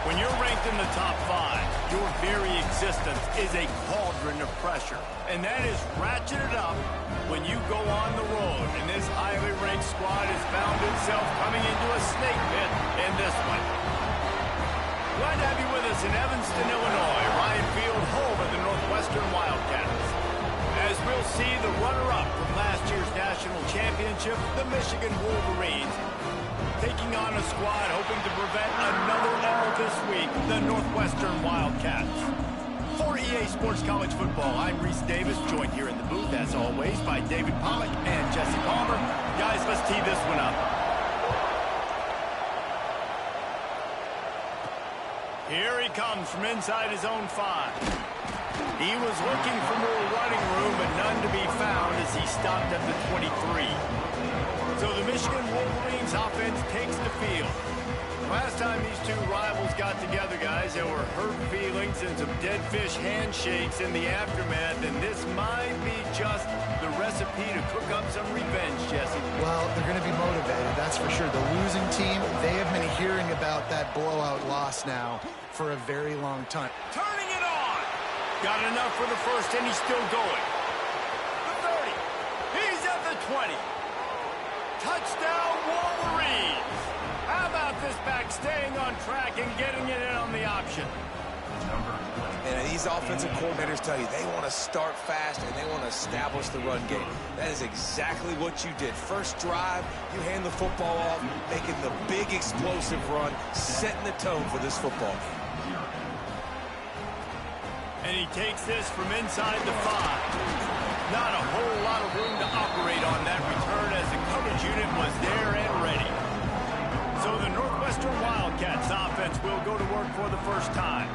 When you're ranked in the top 5, your very existence is a cauldron of pressure. And that is ratcheted up when you go on the road. And this highly ranked squad has found itself coming into a snake pit in this one. Glad to have you with us in Evanston, Illinois. Ryan Field, home of the Northwestern Wildcats. As we'll see the runner-up from last year's national championship, the Michigan Wolverines, taking on a squad hoping to prevent another L this week, the Northwestern Wildcats. For EA Sports College Football, I'm Reese Davis, joined here in the booth, as always, by David Pollack and Jesse Palmer. Guys, let's tee this one up. Here he comes from inside his own 5. He was looking for more running room, but none to be found as he stopped at the 23. So the Michigan Wolverines offense takes the field. Last time these two rivals got together, guys, there were hurt feelings and some dead fish handshakes in the aftermath, and this might be just the recipe to cook up some revenge, Jesse. Well, they're going to be motivated, that's for sure. The losing team, they have been hearing about that blowout loss now for a very long time. Turning it on! Got enough for the first, and he's still going. The 30. He's at the 20. Touchdown, Wolverines! How about this back staying on track and getting it in on the option? And these offensive coordinators tell you they want to start fast and they want to establish the run game. That is exactly what you did. First drive, you hand the football off, making the big explosive run, setting the tone for this football game. And he takes this from inside the 5. Not a whole lot of room to operate on that return as the coverage unit was there and ready. So the Northwestern Wildcats offense will go to work for the first time.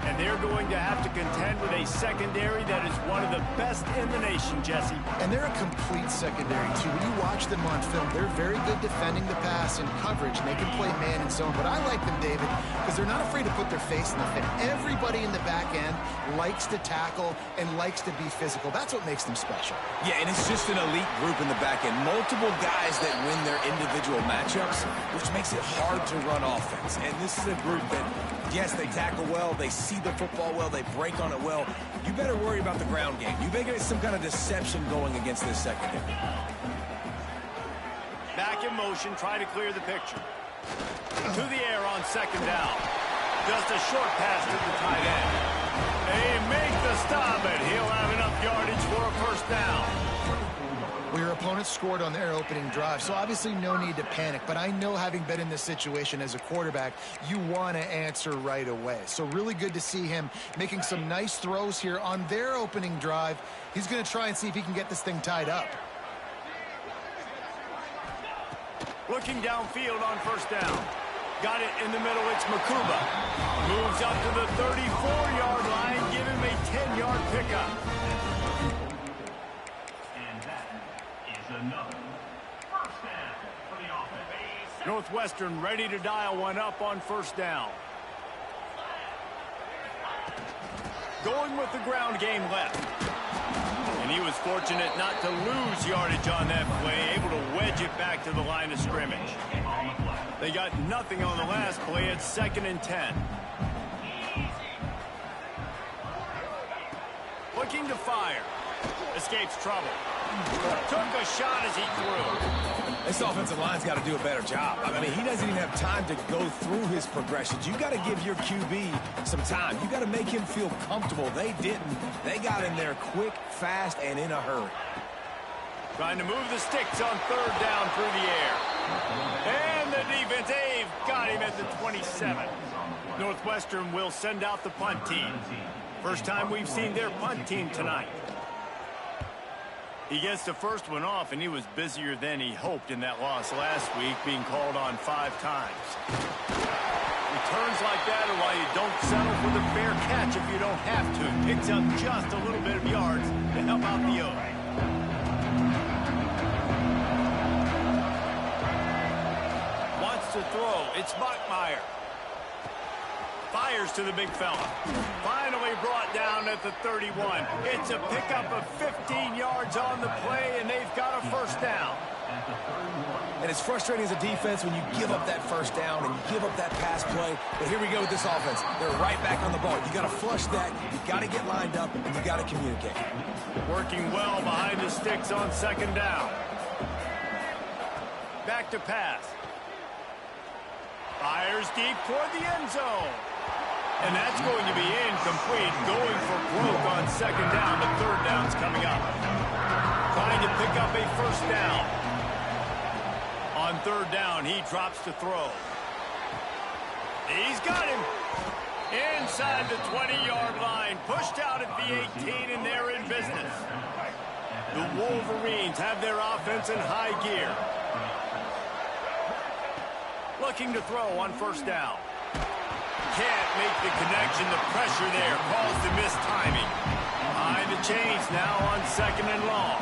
And they're going to have to contend with a secondary that is one of the best in the nation, Jesse. And they're a complete secondary, too. When you watch them on film, they're very good defending the pass and coverage, and they can play man and zone. But I like them, David, because they're not afraid to put their face in the thing. Everybody in the back end likes to tackle and likes to be physical. That's what makes them special. Yeah, and it's just an elite group in the back end. Multiple guys that win their individual matchups, which makes it hard to run offense. And this is a group that, yes, they tackle well, they see the football well, they break on it well. You better worry about the ground game. You better get some kind of deception going against this secondary. Back in motion, try to clear the picture. To the air on second down. Just a short pass to the tight end. They make the stop, and he'll have enough yardage for a first down. Well, your opponent scored on their opening drive, so obviously no need to panic. But I know, having been in this situation as a quarterback, you want to answer right away. So really good to see him making some nice throws here on their opening drive. He's going to try and see if he can get this thing tied up. Looking downfield on first down. Got it in the middle, it's Makuba. Moves up to the 34-yard line, give him a 10-yard pickup. Northwestern ready to dial one up on first down. Going with the ground game left. And he was fortunate not to lose yardage on that play, able to wedge it back to the line of scrimmage. They got nothing on the last play. It's 2nd and 10. Looking to fire. Escapes trouble. Took a shot as he threw. This offensive line's got to do a better job. I mean, he doesn't even have time to go through his progressions. You got to give your QB some time. You got to make him feel comfortable. They didn't. They got in there quick, fast, and in a hurry. Trying to move the sticks on third down through the air. And the defense, they've got him at the 27. Northwestern will send out the punt team. First time we've seen their punt team tonight. He gets the first one off, and he was busier than he hoped in that loss last week, being called on 5 times. Returns like that are why you don't settle for the fair catch if you don't have to. Picks up just a little bit of yards to help out the O. Wants to throw. It's Bachmeier. Fires to the big fella. Finally brought down at the 31. It's a pickup of 15 yards on the play, and they've got a first down. And it's frustrating as a defense when you give up that first down and you give up that pass play. But here we go with this offense. They're right back on the ball. You got to flush that. You got to get lined up, and you got to communicate. Working well behind the sticks on second down. Back to pass. Fires deep toward the end zone. And that's going to be incomplete. Going for broke on second down, but third down's coming up. Trying to pick up a first down. On third down, he drops to throw. He's got him. Inside the 20-yard line. Pushed out at the 18, and they're in business. The Wolverines have their offense in high gear. Looking to throw on first down. Can't make the connection. The pressure there caused the missed timing. Behind the chains now on second and long.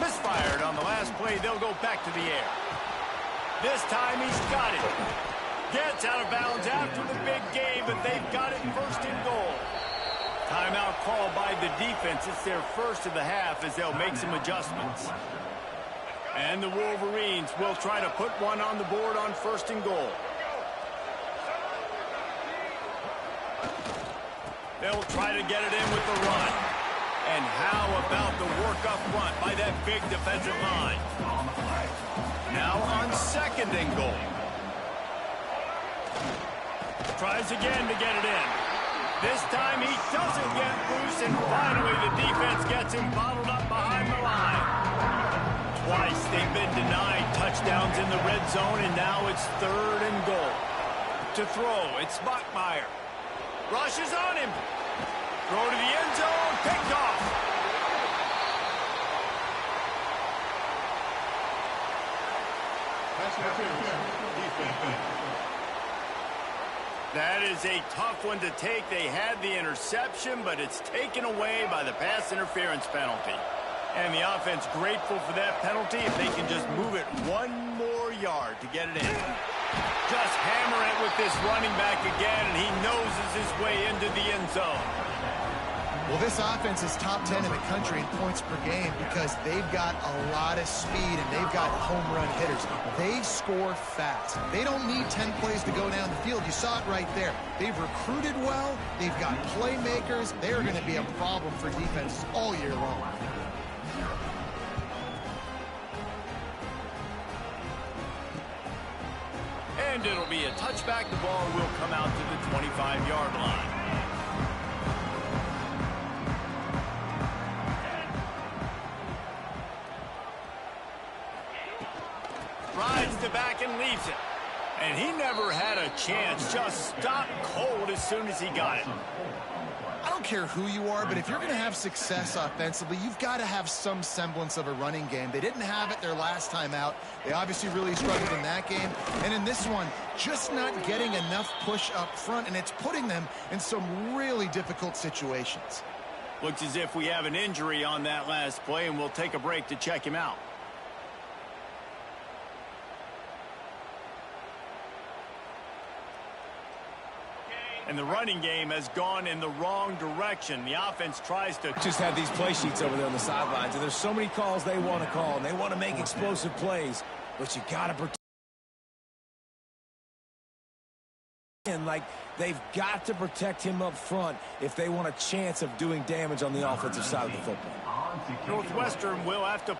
Misfired on the last play. They'll go back to the air. This time he's got it. Gets out of bounds after the big game, but they've got it first and goal. Timeout called by the defense. It's their first of the half as they'll make some adjustments. And the Wolverines will try to put one on the board on first and goal. They'll try to get it in with the run. And how about the work up front by that big defensive line? Now on second and goal. Tries again to get it in. This time he doesn't get loose, and finally the defense gets him bottled up behind the line. Twice they've been denied touchdowns in the red zone, and now it's third and goal. To throw, it's Bachmeier. Rushes on him. Throw to the end zone, picked off. That is a tough one to take. They had the interception, but it's taken away by the pass interference penalty. And the offense grateful for that penalty if they can just move it one more yard to get it in. Just hammer it with this running back again, and he noses his way into the end zone. Well, this offense is top 10 in the country in points per game because they've got a lot of speed and they've got home run hitters. They score fast. They don't need 10 plays to go down the field. You saw it right there. They've recruited well. They've got playmakers. They're going to be a problem for defenses all year long. And it'll be a touchback. The ball will come out to the 25-yard line. Rides the back and leaves it. And he never had a chance. Just stopped cold as soon as he got it. I don't care who you are, but if you're going to have success offensively, you've got to have some semblance of a running game. They didn't have it their last time out. They obviously really struggled in that game. And in this one, just not getting enough push up front, and it's putting them in some really difficult situations. Looks as if we have an injury on that last play, and we'll take a break to check him out. And the running game has gone in the wrong direction. The offense tries to Just have these play sheets over there on the sidelines, and there's so many calls they want to call, and they want to make explosive plays, but you got to protect. And like they've got to protect him up front if they want a chance of doing damage on the offensive side of the football. Northwestern will have to.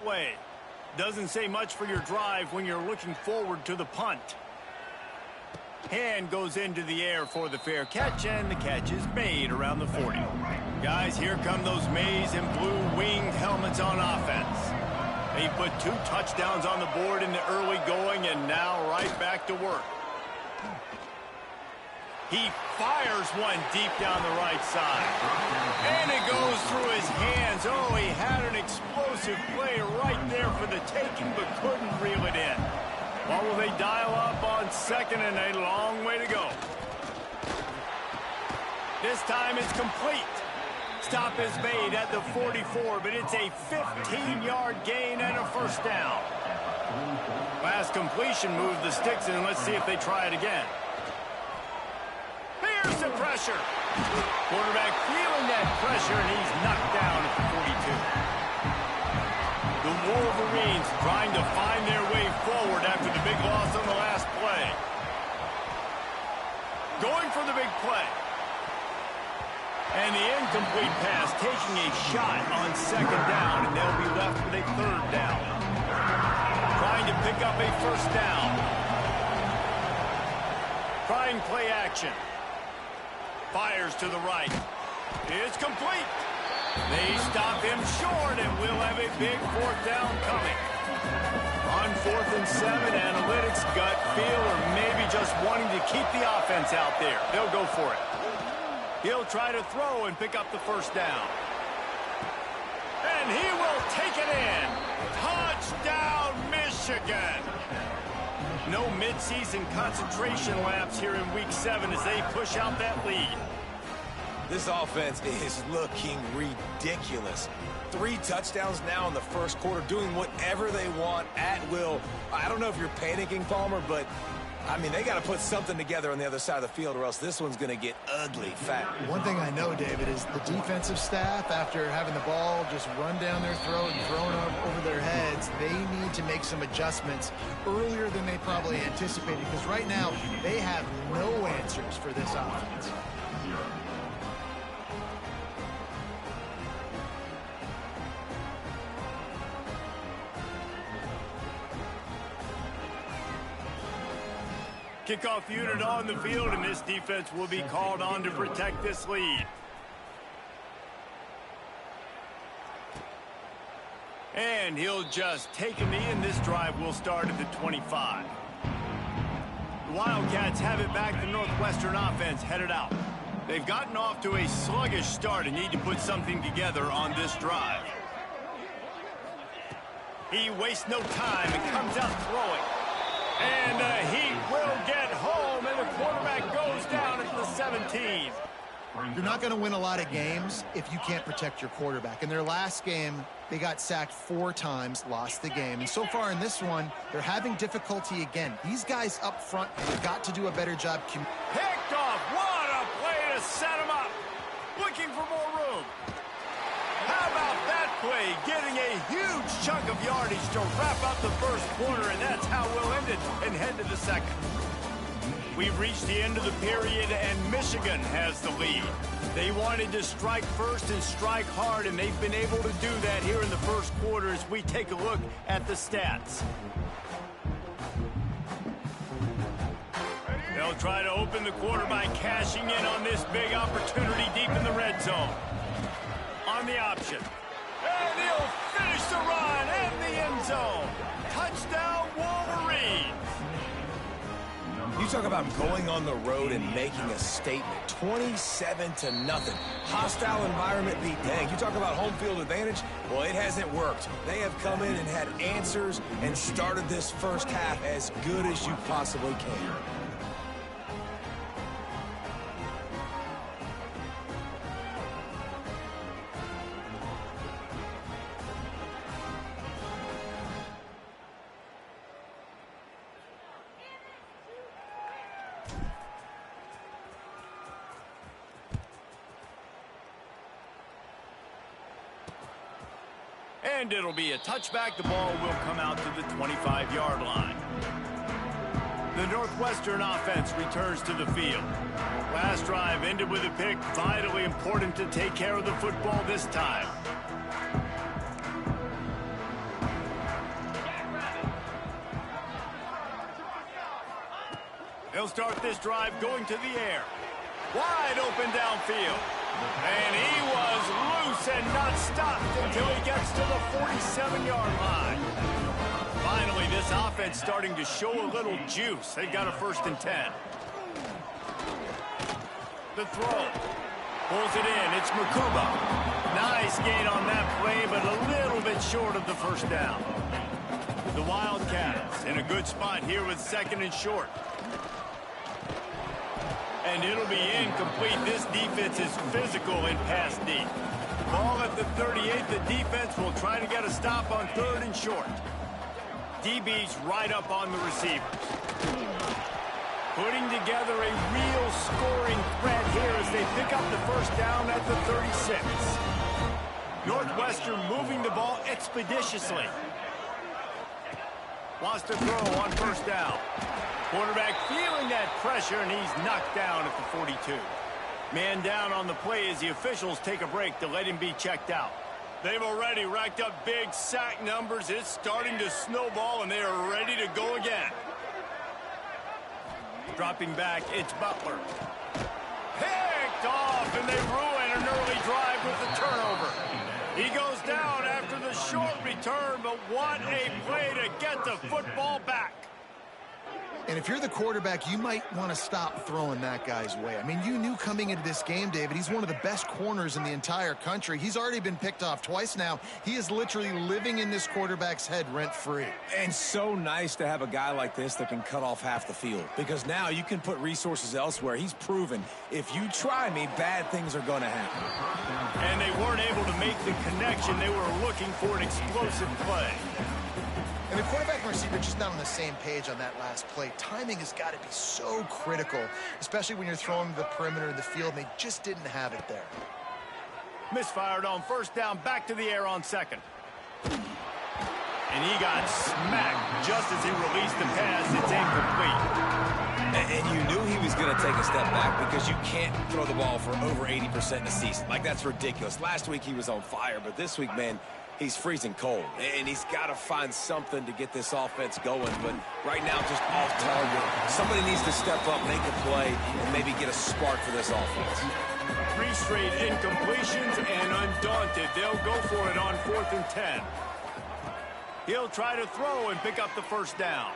Way. Doesn't say much for your drive when you're looking forward to the punt. Hand goes into the air for the fair catch, and the catch is made around the 40. Guys, here come those maize and blue winged helmets on offense. He put 2 touchdowns on the board in the early going, and now right back to work. He fires one deep down the right side. And it goes through his hands. Oh, he had an explosive play right there for the taking, but couldn't reel it in. Well, will they dial up on second, and a long way to go. This time it's complete. Stop is made at the 44, but it's a 15-yard gain and a first down. Last completion moved the sticks, and let's see if they try it again. Here's the pressure. Quarterback feeling that pressure, and he's knocked down at the 42. The Wolverines trying to find their way forward after the big loss on the last play. Going for the big play. And the incomplete pass taking a shot on second down, and they'll be left with a third down. Trying to pick up a first down. Trying play action. Fires to the right. It's complete. They stop him short, and we'll have a big fourth down coming. On 4th and 7, analytics, gut feel, or maybe just wanting to keep the offense out there. They'll go for it. He'll try to throw and pick up the first down. And he will take it in. Touchdown, Michigan. No midseason concentration laps here in Week 7 as they push out that lead. This offense is looking ridiculous. 3 touchdowns now in the first quarter, doing whatever they want at will. I don't know if you're panicking, Palmer, but I mean, they got to put something together on the other side of the field, or else this one's going to get ugly fast. One thing I know, David, is the defensive staff, after having the ball just run down their throat and thrown over their heads, they need to make some adjustments earlier than they probably anticipated, because right now they have no answers for this offense. Kickoff unit on the field, and this defense will be called on to protect this lead. And he'll just take a knee, and this drive will start at the 25. The Wildcats have it back. The Northwestern offense headed out. They've gotten off to a sluggish start and need to put something together on this drive. He wastes no time and comes out throwing. And he will get home, and the quarterback goes down at the 17. You're not going to win a lot of games if you can't protect your quarterback. In their last game, they got sacked 4 times, lost the game. And so far in this one, they're having difficulty again. These guys up front have got to do a better job. Picked off. What a play to set him up. Looking for more room. How about that play? Getting a huge chunk of yardage to wrap up the first quarter, and that's how we'll end it and head to the second. We've reached the end of the period, and Michigan has the lead. They wanted to strike first and strike hard, and they've been able to do that here in the first quarter as we take a look at the stats. They'll try to open the quarter by cashing in on this big opportunity deep in the red zone. On the option. And he'll finish the run and the end zone. Touchdown, Wolverines. You talk about going on the road and making a statement. 27-0. Hostile environment be danged. You talk about home field advantage. Well, it hasn't worked. They have come in and had answers and started this first half as good as you possibly can. And it'll be a touchback. The ball will come out to the 25-yard line. The Northwestern offense returns to the field. Last drive ended with a pick. Vitally important to take care of the football this time. They'll start this drive going to the air. Wide open downfield. And he was loose and not stopped until he gets to the 47-yard line. Finally, this offense starting to show a little juice. They got a 1st and 10. The throw. Pulls it in. It's Makuba. Nice gain on that play, but a little bit short of the 1st down. The Wildcats in a good spot here with 2nd and short. And it'll be incomplete. This defense is physical in pass deep. Ball at the 38. The defense will try to get a stop on 3rd and short. DB's right up on the receivers. Putting together a real scoring threat here as they pick up the 1st down at the 36. Northwestern moving the ball expeditiously. Wants to throw on 1st down. Quarterback feeling that pressure, and he's knocked down at the 42. Man down on the play as the officials take a break to let him be checked out. They've already racked up big sack numbers. It's starting to snowball, and they are ready to go again. Dropping back, it's Butler. Picked off, and they ruin an early drive with the turnover. He goes down after the short return, but what a play to get the football back. And if you're the quarterback, you might want to stop throwing that guy's way. I mean, you knew coming into this game, David, he's one of the best corners in the entire country. He's already been picked off twice now. He is literally living in this quarterback's head rent-free. And so nice to have a guy like this that can cut off half the field, because now you can put resources elsewhere. He's proven if you try me, bad things are going to happen. And they weren't able to make the connection. They were looking for an explosive play. And the quarterback and receiver just not on the same page on that last play. Timing has got to be so critical, especially when you're throwing to the perimeter of the field, and they just didn't have it there. Misfired on 1st down, back to the air on 2nd. And he got smacked just as he released the pass. It's incomplete. And you knew he was going to take a step back, because you can't throw the ball for over 80% in a season. Like, that's ridiculous. Last week he was on fire, but this week, man, he's freezing cold, and he's got to find something to get this offense going. But right now, just off target. Somebody needs to step up, make a play, and maybe get a spark for this offense. 3 straight incompletions, and undaunted, they'll go for it on 4th and 10. He'll try to throw and pick up the 1st down.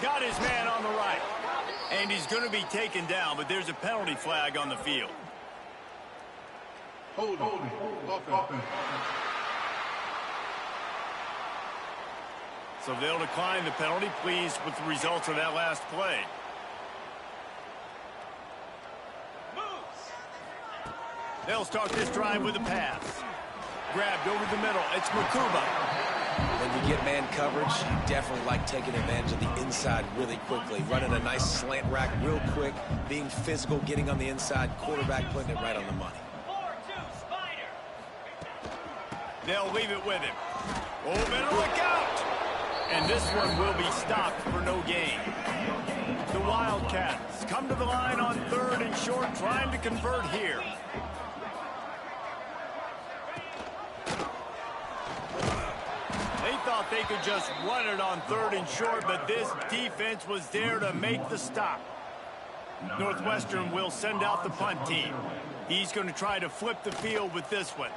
Got his man on the right. And he's going to be taken down, but there's a penalty flag on the field. Hold on. So they'll decline the penalty, pleased with the results of that last play. They'll start this drive with a pass. Grabbed over the middle. It's Makuba. When you get man coverage, you definitely like taking advantage of the inside really quickly. Running a nice slant rack real quick, being physical, getting on the inside, quarterback putting it right on the money. They'll leave it with him. Oh, better look out! And this one will be stopped for no gain. The Wildcats come to the line on 3rd and short, trying to convert here. They thought they could just run it on 3rd and short, but this defense was there to make the stop. Northwestern will send out the punt team. He's going to try to flip the field with this one.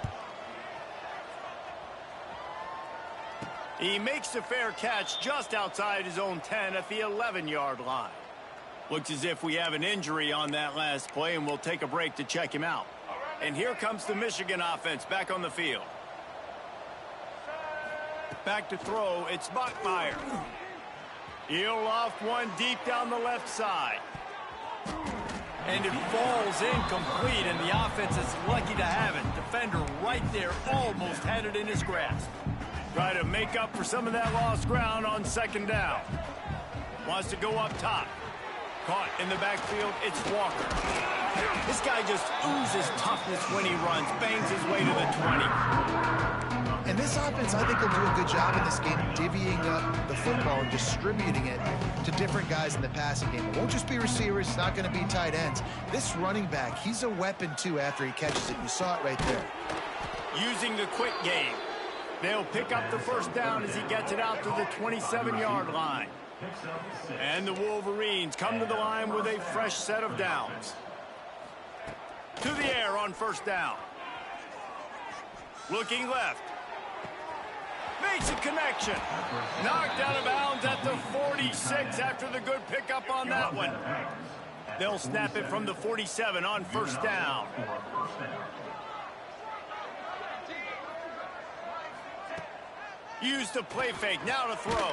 He makes the fair catch just outside his own 10 at the 11-yard line. Looks as if we have an injury on that last play, and we'll take a break to check him out. And here comes the Michigan offense back on the field. Back to throw, it's Bachmeier. He'll loft one deep down the left side. And it falls incomplete, and the offense is lucky to have it. Defender right there almost had it in his grasp. Try to make up for some of that lost ground on 2nd down. Wants to go up top. Caught in the backfield, it's Walker. This guy just oozes toughness when he runs, bangs his way to the 20. And this offense, I think, will do a good job in this game divvying up the football and distributing it to different guys in the passing game. It won't just be receivers. It's not going to be tight ends. This running back, he's a weapon, too, after he catches it. You saw it right there. Using the quick game. They'll pick up the 1st down as he gets it out to the 27-yard line. And the Wolverines come to the line with a fresh set of downs. To the air on first down. Looking left. Makes a connection. Knocked out of bounds at the 46 after the good pickup on that one. They'll snap it from the 47 on first down. Used the play fake, now to throw.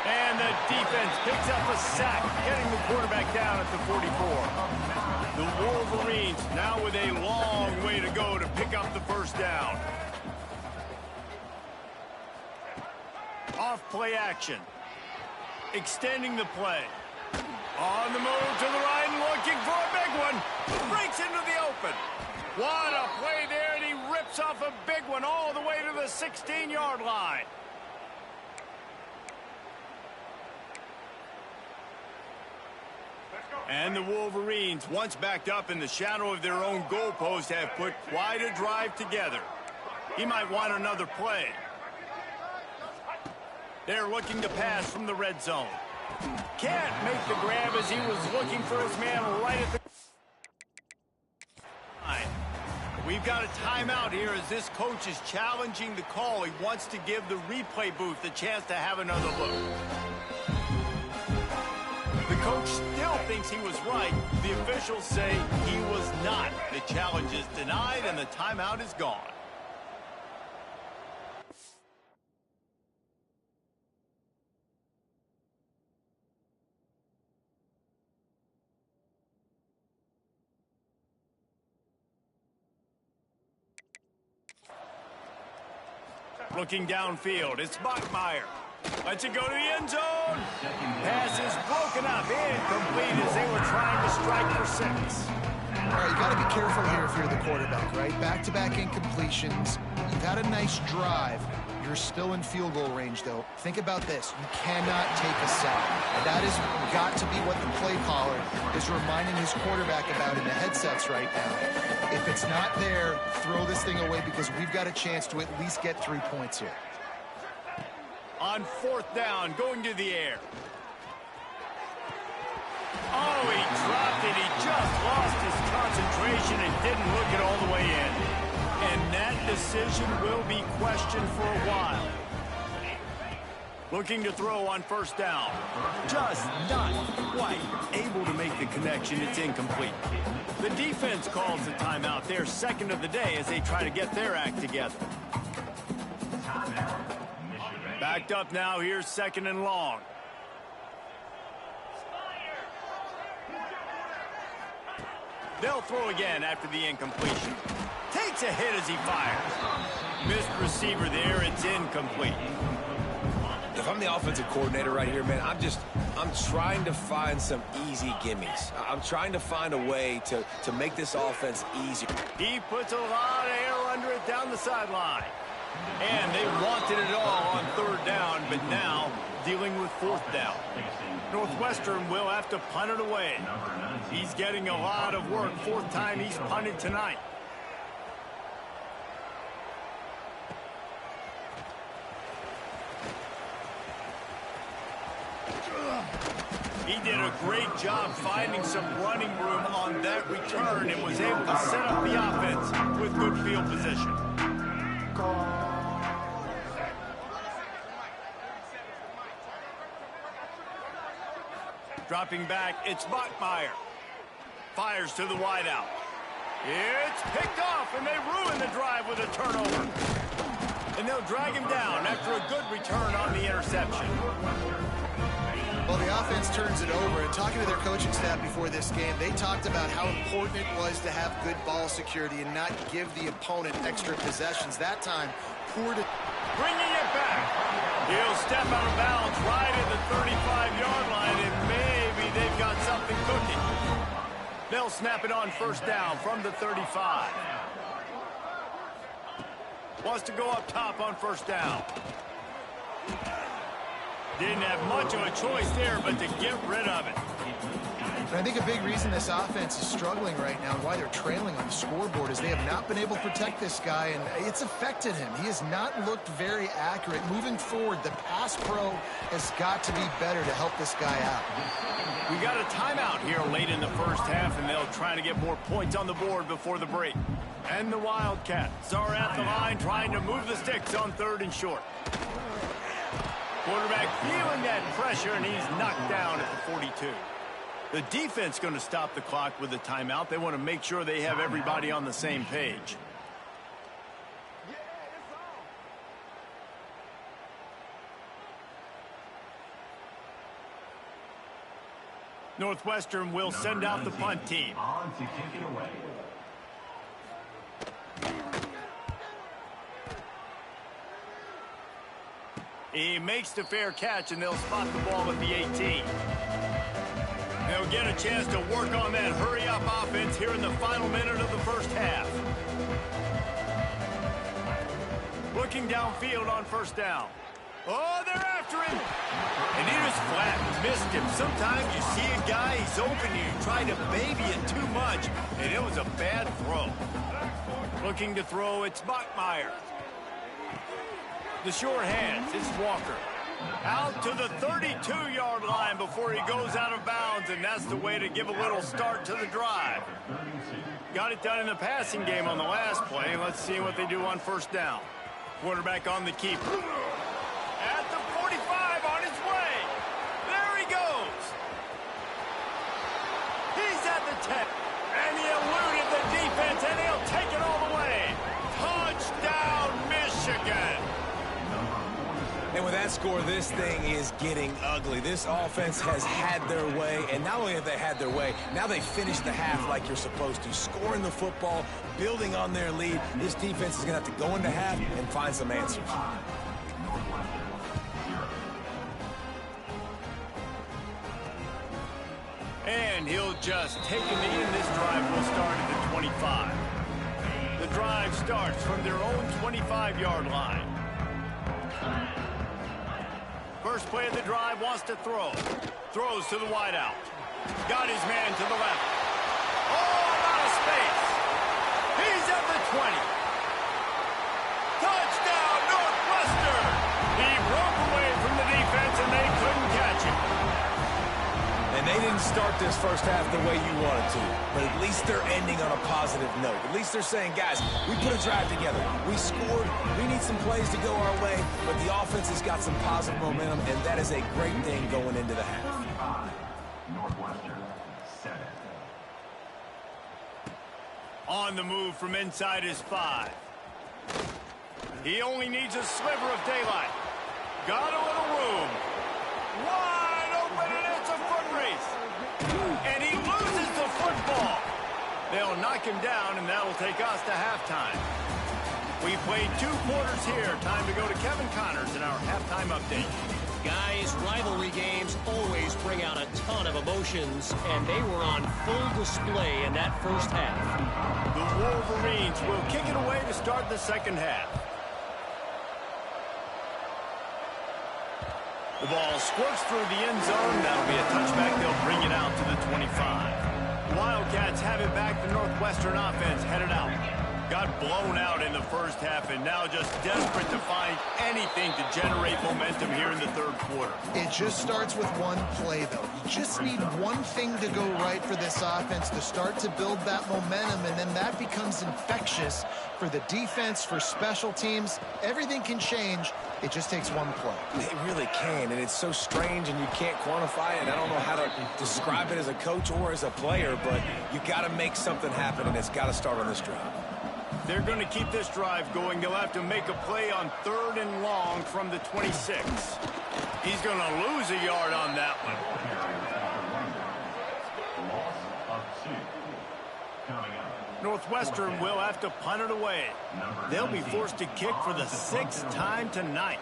And the defense picks up a sack, getting the quarterback down at the 44. The Wolverines now with a long way to go to pick up the first down. Off play action. Extending the play. On the move to the right and looking for a big one. Breaks into the open. What a play there, and he rips off a big one all the way to the 16-yard line. And the Wolverines, once backed up in the shadow of their own goalpost, have put quite a drive together. He might want another play. They're looking to pass from the red zone. Can't make the grab as he was looking for his man right at the line. We've got a timeout here as this coach is challenging the call. He wants to give the replay booth a chance to have another look. The coach still thinks he was right. The officials say he was not. The challenge is denied and the timeout is gone. Looking downfield, it's Bachmeier. Lets it go to the end zone. Pass is broken up, incomplete as they were trying to strike for 6. All right, you got to be careful here if you're the quarterback, right? Back-to-back incompletions. You've had a nice drive. You're still in field goal range, though. Think about this. You cannot take a sack. That has got to be what the play caller is reminding his quarterback about in the headsets right now. If it's not there, throw this thing away because we've got a chance to at least get 3 points here. On fourth down, going to the air. Oh, he dropped it. He just lost his concentration and didn't look it all the way in. And that decision will be questioned for a while. Looking to throw on first down. Just not quite able to make the connection. It's incomplete. The defense calls the timeout. They're second of the day as they try to get their act together. Backed up now. Here's second and long. They'll throw again after the incompletion. Takes a hit as he fires. Missed receiver there. It's incomplete. If I'm the offensive coordinator right here, man, I'm trying to find some easy gimmies. I'm trying to find a way to make this offense easier. He puts a lot of air under it down the sideline. And they wanted it all on third down, but now dealing with fourth down. Northwestern will have to punt it away. He's getting a lot of work. Fourth time he's punted tonight. He did a great job finding some running room on that return and was able to set up the offense with good field position. Dropping back, it's Bachmeier. Fires to the wideout. It's picked off, and they ruin the drive with a turnover. And they'll drag him down after a good return on the interception. Well, the offense turns it over, and talking to their coaching staff before this game, they talked about how important it was to have good ball security and not give the opponent extra possessions. That time, poor to... Bringing it back. He'll step out of bounds right at the 35-yard line, and maybe they've got something cooking. They'll snap it on first down from the 35. Wants to go up top on first down. Didn't have much of a choice there, but to get rid of it. And I think a big reason this offense is struggling right now and why they're trailing on the scoreboard is they have not been able to protect this guy, and it's affected him. He has not looked very accurate. Moving forward, the pass pro has got to be better to help this guy out. We got a timeout here late in the first half, and they'll try to get more points on the board before the break. And the Wildcats are at the line trying to move the sticks on 3rd and short. Quarterback feeling that pressure, and he's knocked down at the 42. The defense going to stop the clock with a timeout. They want to make sure they have everybody on the same page. Northwestern will send out the punt team. On to kick it away. He makes the fair catch, and they'll spot the ball at the 18. They'll get a chance to work on that hurry-up offense here in the final minute of the first half. Looking downfield on 1st down. Oh, they're after him. And he just flat missed him. Sometimes you see a guy, he's open, you try to baby it too much, and it was a bad throw. Looking to throw, it's Bachmeier. The short hands, it's Walker. Out to the 32-yard line before he goes out of bounds, and that's the way to give a little start to the drive. Got it done in the passing game on the last play. Let's see what they do on 1st down. Quarterback on the keeper. At the 45, on his way. There he goes. He's at the 10. And he eluded the defense, and he'll take it all the way. Touchdown, Michigan. And with that score, this thing is getting ugly. This offense has had their way, and not only have they had their way, now they finished the half like you're supposed to, scoring the football, building on their lead. This defense is going to have to go into half and find some answers. And he'll just take a knee, and this drive will start at the 25. The drive starts from their own 25-yard line. First play of the drive, wants to throw. Throws to the wideout. Got his man to the left. Oh, out of space. He's at the 20. Touchdown, Northwestern. He broke away from the defense, and they couldn't catch him. And they didn't start this first half the way you wanted to, but at least they're ending on a positive note. At least they're saying, guys, we put a drive together. We scored. We need some plays to go our way, but the offense has got some positive momentum, and that is a great thing going into the half. Northwestern, 7. On the move from inside his 5. He only needs a sliver of daylight. Got a little room. Wide open, and it's a foot race. And he loses the football. They'll knock him down, and that will take us to halftime. We played 2 quarters here. Time to go to Kevin Connors in our halftime update. Guys, rivalry games always bring out a ton of emotions, and they were on full display in that first half. The Wolverines will kick it away to start the second half. The ball squirts through the end zone. That'll be a touchback. They'll bring it out to the 25. The Wildcats have it back. The Northwestern offense headed out. Got blown out in the first half, and now just desperate to find anything to generate momentum here in the third quarter. It just starts with one play, though. You just need one thing to go right for this offense to start to build that momentum, and then that becomes infectious for the defense, for special teams. Everything can change. It just takes one play. It really can, and it's so strange, and you can't quantify it. I don't know how to describe it as a coach or as a player, but you got to make something happen, and it's got to start on this drive. They're going to keep this drive going. They'll have to make a play on 3rd and long from the 26. He's going to lose a yard on that one. Loss of 2. Coming up. Northwestern will have to punt it away. They'll be forced to kick for the 6th time tonight.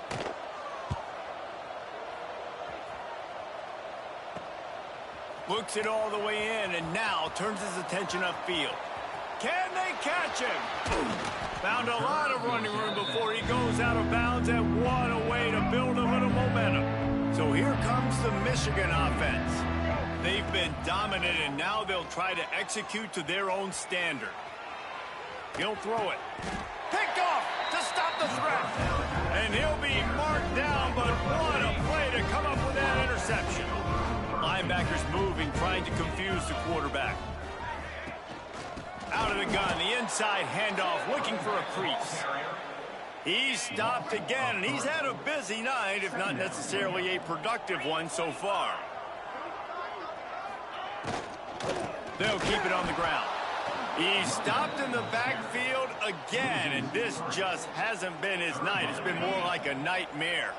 Looks it all the way in, and now turns his attention upfield. Can they catch him? Found a lot of running room before he goes out of bounds, and what a way to build a little momentum. So here comes the Michigan offense. They've been dominant, and now they'll try to execute to their own standard. He'll throw it. Picked off to stop the threat. And he'll be marked down, but what a play to come up with that interception. linebackers moving, trying to confuse the quarterback. Out of the gun, the inside handoff, looking for a crease. He's stopped again, and he's had a busy night, if not necessarily a productive one so far. They'll keep it on the ground. He's stopped in the backfield again, and this just hasn't been his night. It's been more like a nightmare.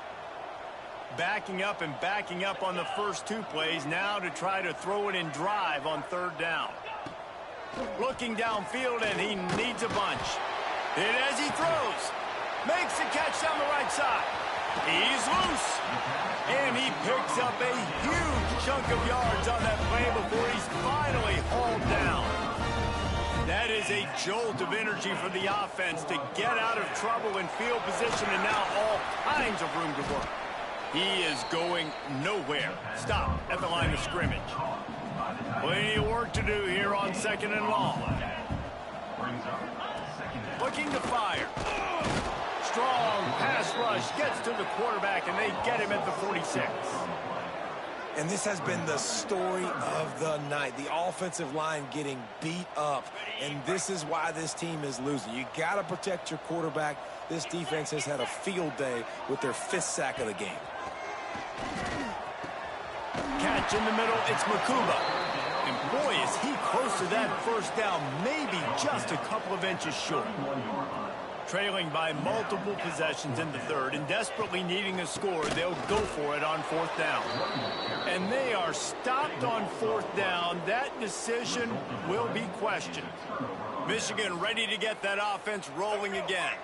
Backing up and backing up on the first two plays, now to try to throw it in drive on third down. Looking downfield, and he needs a bunch. And as he throws, makes the catch down the right side. He's loose. And he picks up a huge chunk of yards on that play before he's finally hauled down. That is a jolt of energy for the offense to get out of trouble in field position, and now all kinds of room to work. He is going nowhere. Stop at the line of scrimmage. Plenty of work to do here on 2nd and long. Looking to fire. Strong pass rush gets to the quarterback, and they get him at the 46. And this has been the story of the night. The offensive line getting beat up, and this is why this team is losing. You got to protect your quarterback. This defense has had a field day with their 5th sack of the game. Catch in the middle, it's Makuba. And boy, is he close to that first down, maybe just a couple of inches short. Trailing by multiple possessions in the third and desperately needing a score, they'll go for it on 4th down. And they are stopped on 4th down. That decision will be questioned. Michigan ready to get that offense rolling again.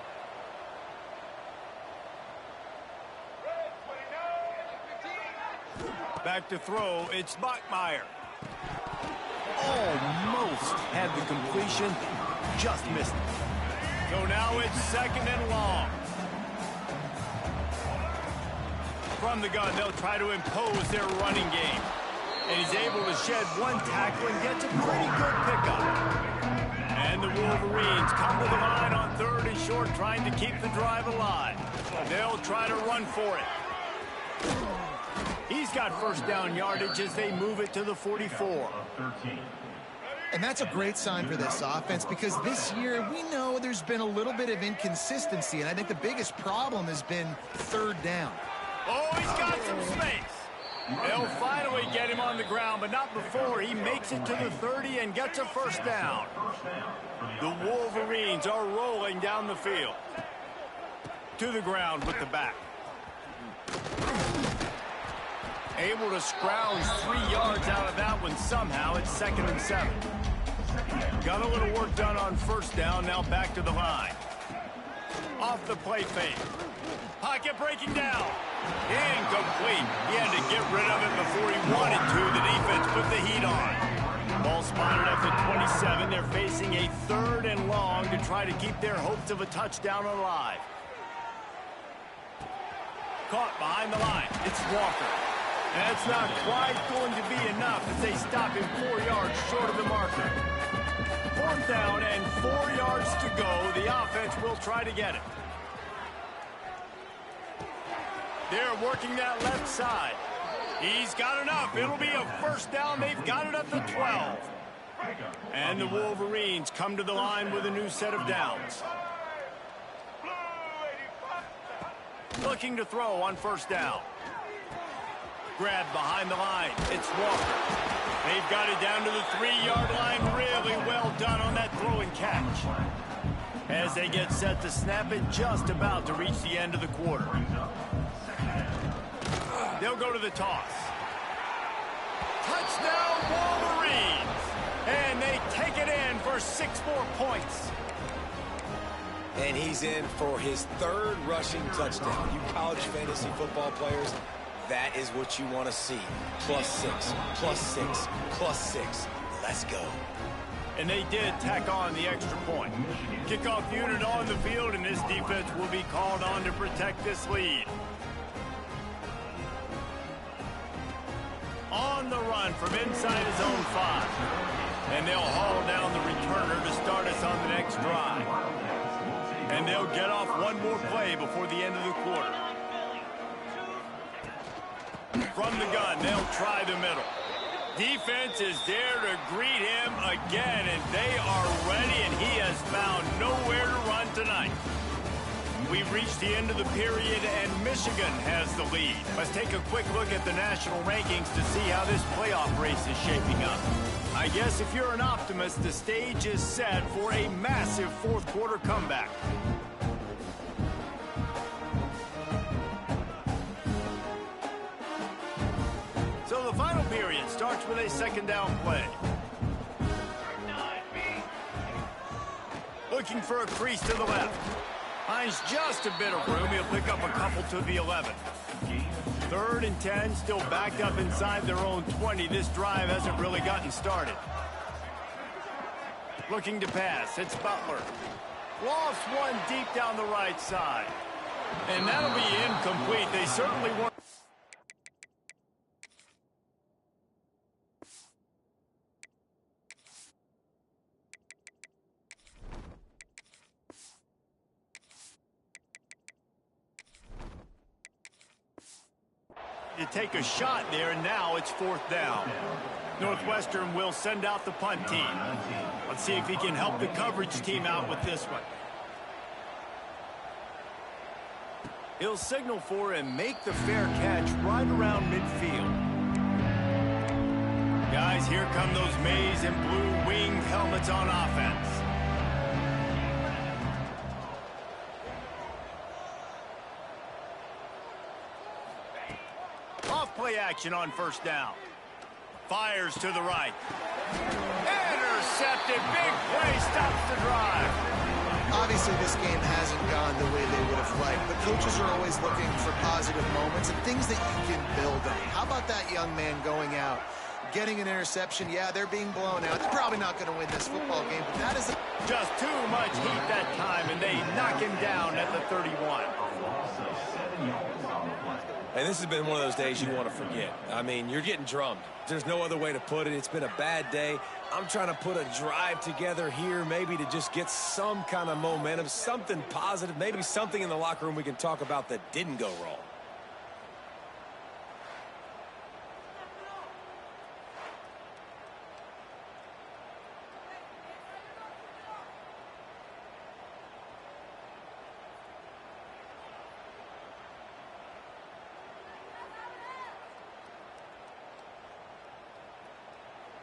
Back to throw, it's Bachmeier. Almost had the completion, just missed it. So now it's 2nd and long. From the gun, they'll try to impose their running game. And he's able to shed one tackle and gets a pretty good pickup. And the Wolverines come to the line on 3rd and short, trying to keep the drive alive. They'll try to run for it. He's got first down yardage as they move it to the 44. And that's a great sign for this offense, because this year we know there's been a little bit of inconsistency, and I think the biggest problem has been 3rd down. Oh, he's got some space. They'll finally get him on the ground, but not before he makes it to the 30 and gets a first down. The Wolverines are rolling down the field. To the ground with the back. Able to scrounge 3 yards out of that one somehow. It's 2nd and 7. Got a little work done on first down. Now back to the line. Off the play fake. Pocket breaking down. Incomplete. He had to get rid of it before he wanted to. The defense put the heat on. Ball spotted at the 27. They're facing a 3rd and long to try to keep their hopes of a touchdown alive. Caught behind the line. It's Walker. That's not quite going to be enough as they stop him 4 yards short of the marker. 4th down and 4 yards to go. The offense will try to get it. They're working that left side. He's got enough. It'll be a first down. They've got it at the 12. And the Wolverines come to the line with a new set of downs. Looking to throw on first down. Grab behind the line. It's Walker. They've got it down to the 3-yard line. Really well done on that throw and catch. As they get set to snap it, just about to reach the end of the quarter. They'll go to the toss. Touchdown Wolverines! And they take it in for 6 more points. And he's in for his 3rd rushing touchdown. You college fantasy football players, that is what you want to see. +6, +6, +6. Let's go. And they did tack on the extra point. Kickoff unit on the field, and this defense will be called on to protect this lead. On the run from inside his own 5. And they'll haul down the returner to start us on the next drive. And they'll get off one more play before the end of the quarter. From the gun, they'll try the middle. Defense is there to greet him again, and they are ready, and he has found nowhere to run tonight. We've reached the end of the period, and Michigan has the lead. Let's take a quick look at the national rankings to see how this playoff race is shaping up. I guess if you're an optimist, the stage is set for a massive fourth-quarter comeback. So the final period starts with a second down play. Looking for a crease to the left. Finds just a bit of room. He'll pick up a couple to the 11. 3rd and 10, still backed up inside their own 20. This drive hasn't really gotten started. Looking to pass. It's Butler. Lofts one deep down the right side. And that'll be incomplete. They certainly weren't. To take a shot there, and now it's 4th down. Northwestern will send out the punt team. Let's see if he can help the coverage team out with this one. He'll signal for and make the fair catch right around midfield. Guys, here come those maize and blue winged helmets on offense. Off-play action on 1st down. Fires to the right. Intercepted. Big play stops the drive. Obviously, this game hasn't gone the way they would have liked, but coaches are always looking for positive moments and things that you can build on. How about that young man going out, getting an interception? Yeah, they're being blown out. They're probably not going to win this football game, but that is just too much heat that time, and they knock him down at the 31. And this has been one of those days you want to forget. I mean, you're getting drummed. There's no other way to put it. It's been a bad day. I'm trying to put a drive together here, maybe to just get some kind of momentum, something positive, maybe something in the locker room we can talk about that didn't go wrong.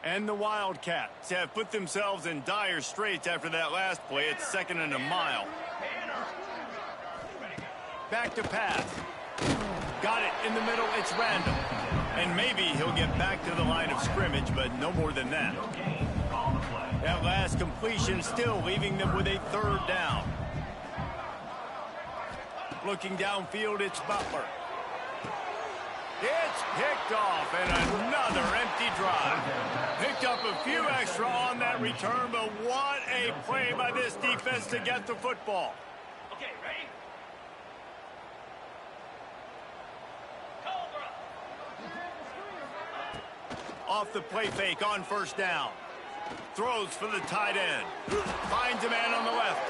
And the Wildcats have put themselves in dire straits after that last play. It's 2nd and a mile. Back to pass. Got it in the middle. It's random. And maybe he'll get back to the line of scrimmage, but no more than that. That last completion still leaving them with a 3rd down. Looking downfield, it's Butler. It's picked off, and another empty drive. Picked up a few extra on that return, but what a play by this defense to get the football. Okay, ready? Off the play fake on 1st down. Throws for the tight end. Finds a man on the left.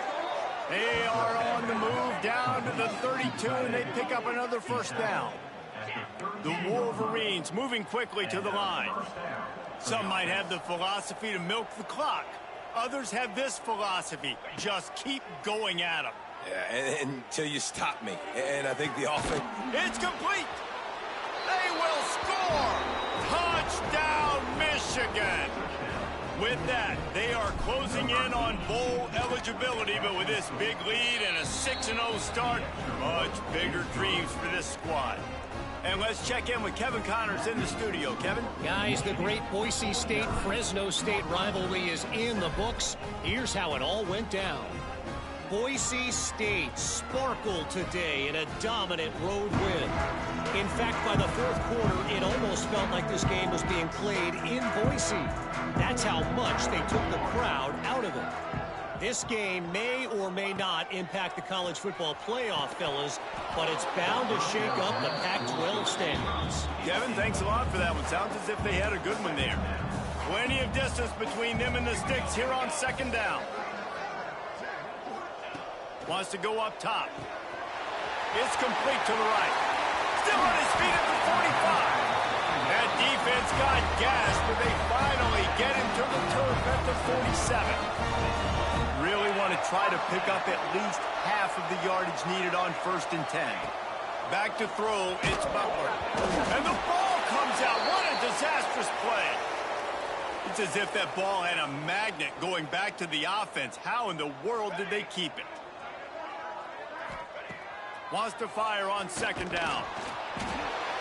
They are on the move down to the 32, and they pick up another 1st down. The Wolverines moving quickly to the line. Some might have the philosophy to milk the clock. Others have this philosophy: just keep going at them. Yeah, until you stop me. And I think the offense... It's complete. They will score. Touchdown, Michigan. With that, they are closing in on bowl eligibility, but with this big lead and a 6-0 start, much bigger dreams for this squad. And let's check in with Kevin Connors in the studio. Kevin? Guys, the great Boise State-Fresno State rivalry is in the books. Here's how it all went down. Boise State sparkled today in a dominant road win. In fact, by the 4th quarter, it almost felt like this game was being played in Boise. That's how much they took the crowd out of it. This game may or may not impact the college football playoff, fellas, but it's bound to shake up the Pac-12 standards. Kevin, thanks a lot for that one. Sounds as if they had a good one there. Plenty of distance between them and the sticks here on 2nd down. Wants to go up top. It's complete to the right. Still on his feet at the 45. That defense got gas, but they finally get him to the turf at the 47. Really want to try to pick up at least half of the yardage needed on 1st and 10. Back to throw, it's Butler. And the ball comes out. What a disastrous play. It's as if that ball had a magnet going back to the offense. How in the world did they keep it? Wants to fire on 2nd down.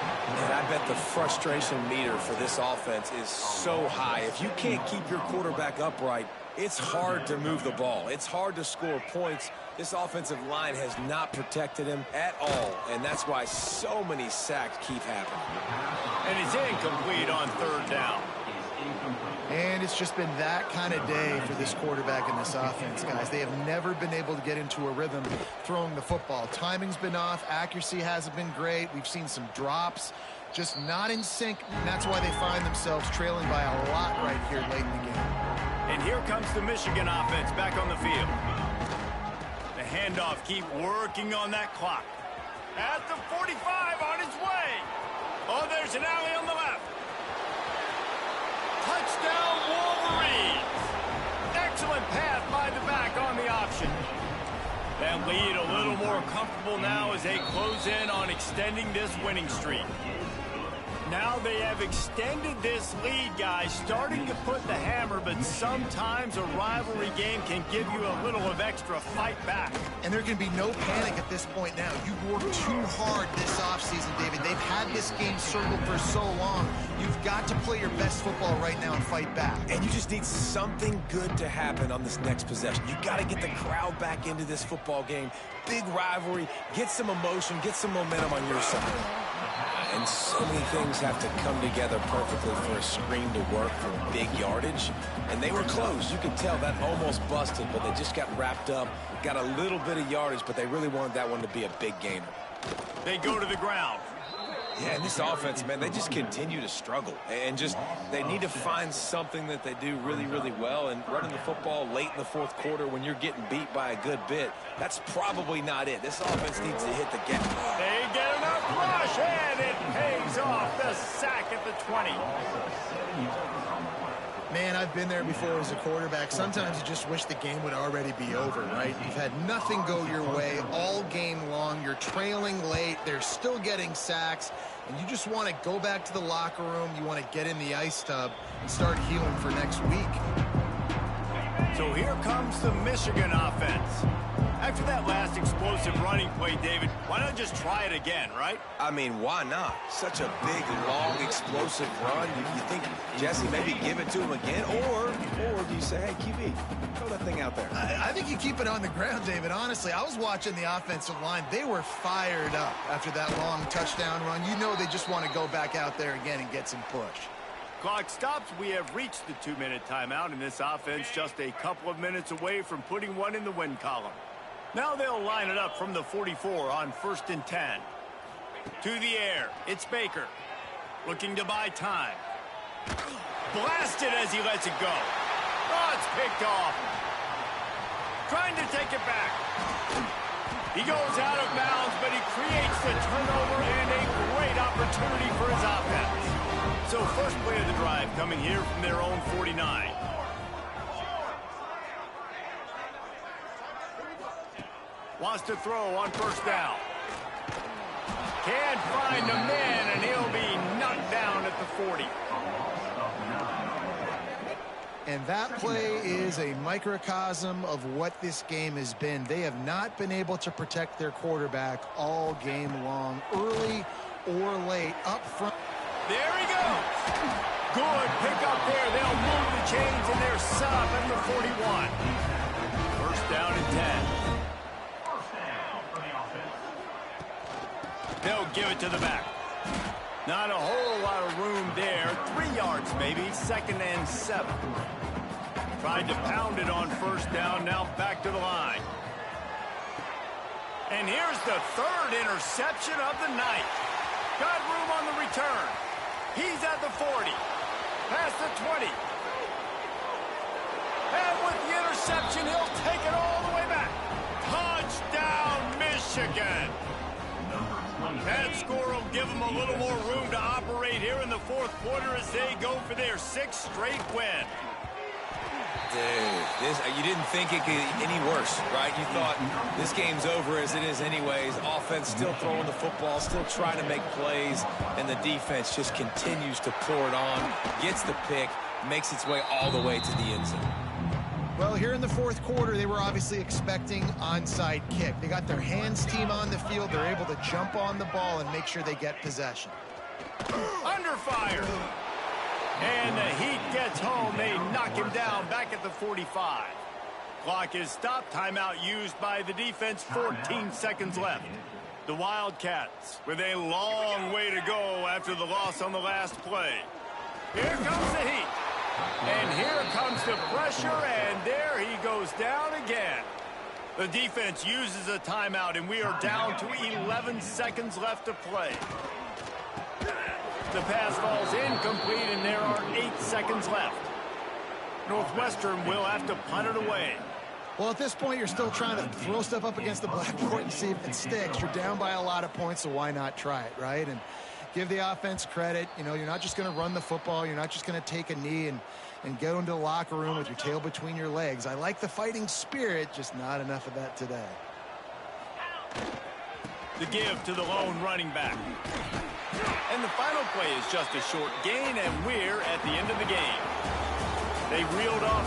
And I bet the frustration meter for this offense is so high. If you can't keep your quarterback upright, it's hard to move the ball. It's hard to score points. This offensive line has not protected him at all, and that's why so many sacks keep happening. And it's incomplete on 3rd down. And it's just been that kind of day for this quarterback and this offense, guys. They have never been able to get into a rhythm throwing the football. Timing's been off. Accuracy hasn't been great. We've seen some drops. Just not in sync, and that's why they find themselves trailing by a lot right here late in the game. And here comes the Michigan offense back on the field. The handoff, keep working on that clock. At the 45, on his way. Oh, there's an alley on the left. Touchdown, Wolverines. Excellent pass by the back on the option. That lead a little more comfortable now as they close in on extending this winning streak. Now they have extended this lead, guys, starting to put the hammer, but sometimes a rivalry game can give you a little of extra fight back. And there can be no panic at this point now. You worked too hard this offseason, David. They've had this game circled for so long. You've got to play your best football right now and fight back. And you just need something good to happen on this next possession. You got to get the crowd back into this football game. Big rivalry, get some emotion, get some momentum on your side. And so many things have to come together perfectly for a screen to work for big yardage. And they were close. You could tell that almost busted, but they just got wrapped up, got a little bit of yardage, but they really wanted that one to be a big gainer. They go to the ground. Yeah, and this offense, man, they just continue to struggle. And just, they need to find something that they do really, really well. And running the football late in the 4th quarter when you're getting beat by a good bit, that's probably not it. This offense needs to hit the gas. They get enough rush, and it pays off. The sack at the 20. Man, I've been there before as a quarterback. Sometimes you just wish the game would already be over, right? You've had nothing go your way all game long. You're trailing late. They're still getting sacks. And you just want to go back to the locker room. You want to get in the ice tub and start healing for next week. So here comes the Michigan offense. After that last explosive running play, David, why not just try it again, right? I mean, why not? Such a big, long, explosive run. You think, Jesse, maybe give it to him again? Or do you say, hey, QB, throw that thing out there? I think you keep it on the ground, David. Honestly, I was watching the offensive line. They were fired up after that long touchdown run. You know they just want to go back out there again and get some push. Clock stops. We have reached the 2-minute timeout, and this offense just a couple of minutes away from putting one in the win column. Now they'll line it up from the 44 on 1st and 10. To the air, it's Baker. Looking to buy time. Blasted as he lets it go. Oh, it's picked off. Trying to take it back. He goes out of bounds, but he creates the turnover and a great opportunity for his offense. So first play of the drive coming here from their own 49. Wants to throw on 1st down. Can't find a man, and he'll be knocked down at the 40. And that play is a microcosm of what this game has been. They have not been able to protect their quarterback all game long, early or late, up front. There he goes. Good pick up there. They'll move the chains, and they're set up at the 41. 1st down and 10. They'll give it to the back. Not a whole lot of room there. 3 yards maybe. 2nd and 7. Tried to pound it on 1st down. Now back to the line. And here's the 3rd interception of the night. Got room on the return. He's at the 40. Past the 20. And with the interception, he'll take it all the way back. Touchdown, Michigan. Number 20. That score will give them a little more room to operate here in the fourth quarter as they go for their 6th straight win. Dude, you didn't think it could get any worse, right? You thought this game's over as it is anyways. Offense still throwing the football, still trying to make plays, and the defense just continues to pour it on, gets the pick, makes its way all the way to the end zone. Well, here in the fourth quarter, they were obviously expecting onside kick. They got their hands team on the field. They're able to jump on the ball and make sure they get possession. Under fire. And the Heat gets home. They knock him down back at the 45. Clock is stopped. Timeout used by the defense. 14 seconds left. The Wildcats with a long way to go after the loss on the last play. Here comes the Heat. And here comes the pressure, and there he goes down again. The defense uses a timeout, and we are down to 11 seconds left to play. The pass falls incomplete, and there are 8 seconds left. Northwestern will have to punt it away. Well, at this point, you're still trying to throw stuff up against the blackboard and see if it sticks. You're down by a lot of points, so why not try it, right? And give the offense credit. You know, you're not just going to run the football. You're not just going to take a knee and go into the locker room with your tail between your legs. I like the fighting spirit, just not enough of that today. The give to the lone running back. And the final play is just a short gain, and we're at the end of the game. They reeled off